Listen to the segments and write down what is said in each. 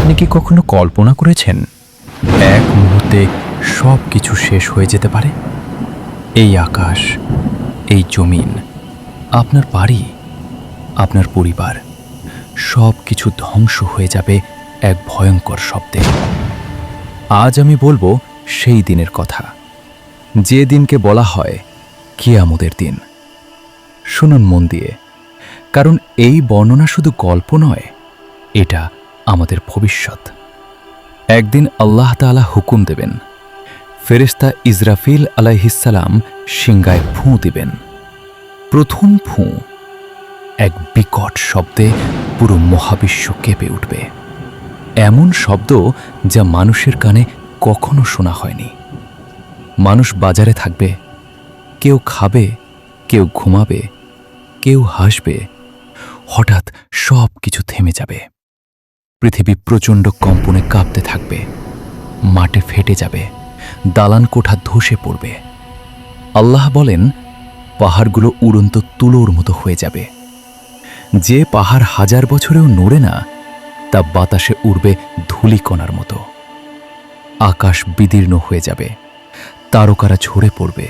আপনি কি কখনো কল্পনা করেছেন এক মুহূর্তে সব কিছু শেষ হয়ে যেতে পারে? এই আকাশ, এই জমিন, আপনার বাড়ি, আপনার পরিবার, সব কিছু ধ্বংস হয়ে যাবে এক ভয়ঙ্কর শব্দে। আজ আমি বলবো সেই দিনের কথা, যে দিনকে বলা হয় কিয়ামতের দিন। শুনুন মন দিয়ে, কারণ এই বর্ণনা শুধু গল্প নয়, এটা আমাদের ভবিষ্যৎ। একদিন আল্লাহ তাআলা হুকুম দেবেন, ফেরেশতা ইসরাফিল আলাইহিসসালাম সিংগায় ফুঁ দিবেন। প্রথম ফুঁ, এক বিকট শব্দে পুরো মহাবিশ্ব কেঁপে উঠবে। এমন শব্দ যা মানুষের কানে কখনো শোনা হয়নি। মানুষ বাজারে থাকবে, কেউ খাবে, কেউ ঘুমাবে, কেউ হাসবে। হঠাৎ সব কিছু থেমে যাবে। পৃথিবী প্রচণ্ড কম্পনে কাঁপতে থাকবে, মাটি ফেটে যাবে, দালান কোঠা ধসে পড়বে। আল্লাহ বলেন, পাহাড়গুলো উড়ন্ত তুলোর মতো হয়ে যাবে। যে পাহাড় 1000 বছরেও নড়ে না, তা বাতাসে উড়বে ধূলিকণার মতো। আকাশ বিদীর্ণ হয়ে যাবে, তারকারা ঝরে পড়বে,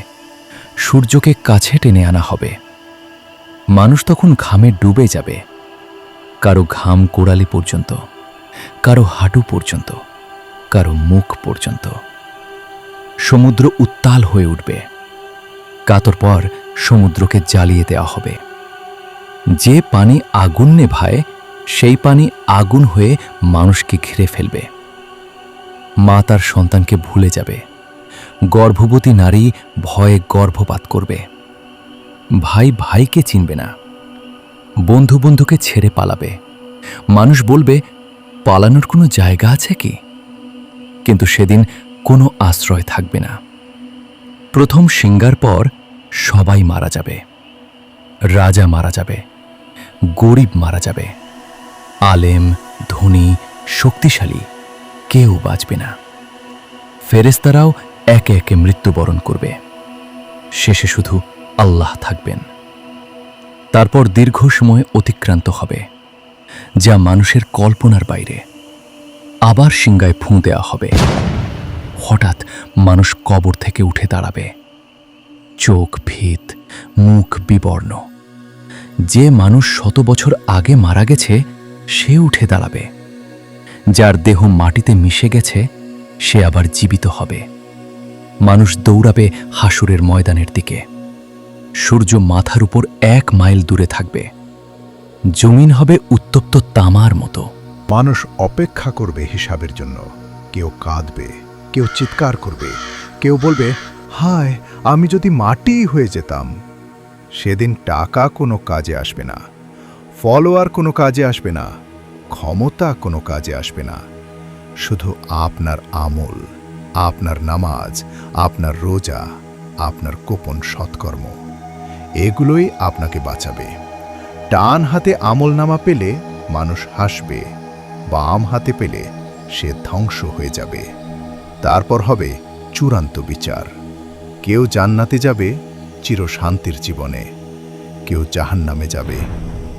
সূর্যকে কাছে টেনে আনা হবে। মানুষ তখন ঘামে ডুবে যাবে, কারো ঘাম গোড়ালি পর্যন্ত, কারো হাঁটু পর্যন্ত, কারো মুখ পর্যন্ত। সমুদ্র উত্তাল হয়ে উঠবে, কাতর পর সমুদ্রকে জ্বালিয়ে দেওয়া হবে। যে পানি আগুন নেভায়, সেই পানি আগুন হয়ে মানুষকে ঘিরে ফেলবে। মা তার সন্তানকে ভুলে যাবে, গর্ভবতী নারী ভয়ে গর্ভপাত করবে। ভাই ভাইকে চিনবে না, বন্ধু বন্ধুকে ছেড়ে পালাবে। মানুষ বলবে, পালানোর কোনো জায়গা আছে কি? কিন্তু সেদিন কোনো আশ্রয় থাকবে না। প্রথম সিংগার পর সবাই মারা যাবে। রাজা মারা যাবে, গরিব মারা যাবে, আলেম, ধনী, শক্তিশালী কেউ বাঁচবে না। ফেরেশতারাও একে একে মৃত্যুবরণ করবে। শেষে শুধু আল্লাহ থাকবেন। তারপর দীর্ঘ সময় অতিক্রান্ত হবে, যা মানুষের কল্পনার বাইরে। আবার সিংগায় ফুঁ দেওয়া হবে। হঠাৎ মানুষ কবর থেকে উঠে দাঁড়াবে, চোখ ভীত, মুখ বিবর্ণ। যে মানুষ 100 বছর আগে মারা গেছে, সে উঠে দাঁড়াবে। যার দেহ মাটিতে মিশে গেছে, সে আবার জীবিত হবে। মানুষ দৌড়াবে হাসুরের ময়দানের দিকে। সূর্য মাথার উপর 1 মাইল দূরে থাকবে। জমিন হবে উত্তপ্ত তামার মতো। মানুষ অপেক্ষা করবে হিসাবের জন্য। কেউ কাঁদবে, কেউ চিৎকার করবে, কেউ বলবে, হায়, আমি যদি মাটি হয়ে যেতাম। সেদিন টাকা কোনো কাজে আসবে না, ফলোয়ার কোনো কাজে আসবে না, ক্ষমতা কোনো কাজে আসবে না। শুধু আপনার আমল, আপনার নামাজ, আপনার রোজা, আপনার গোপন সৎকর্ম, এগুলোই আপনাকে বাঁচাবে। ডান হাতে আমলনামা পেলে মানুষ হাসবে, বাম হাতে পেলে সে ধ্বংস হয়ে যাবে। তারপর হবে চূড়ান্ত বিচার। কেউ জান্নাতে যাবে চিরশান্তির জীবনে, কেউ জাহান্নামে যাবে,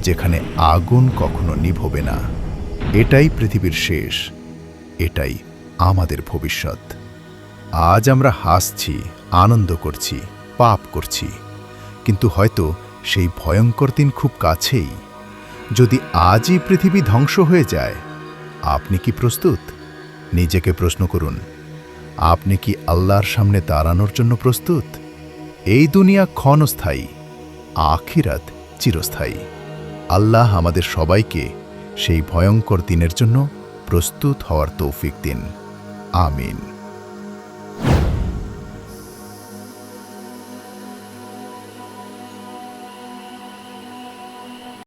যেখানে আগুন কখনো নিভবে না। এটাই পৃথিবীর শেষ, এটাই আমাদের ভবিষ্যৎ। আজ আমরা হাসছি, আনন্দ করছি, পাপ করছি, কিন্তু হয়তো সেই ভয়ঙ্কর দিন খুব কাছেই। যদি আজই পৃথিবী ধ্বংস হয়ে যায়, আপনি কি প্রস্তুত? নিজেকে প্রশ্ন করুন, আপনি কি আল্লাহর সামনে দাঁড়ানোর জন্য প্রস্তুত? এই দুনিয়া ক্ষণস্থায়ী, আখিরাত চিরস্থায়ী। আল্লাহ আমাদের সবাইকে সেই ভয়ঙ্কর দিনের জন্য প্রস্তুত হওয়ার তৌফিক দিন। আমিন।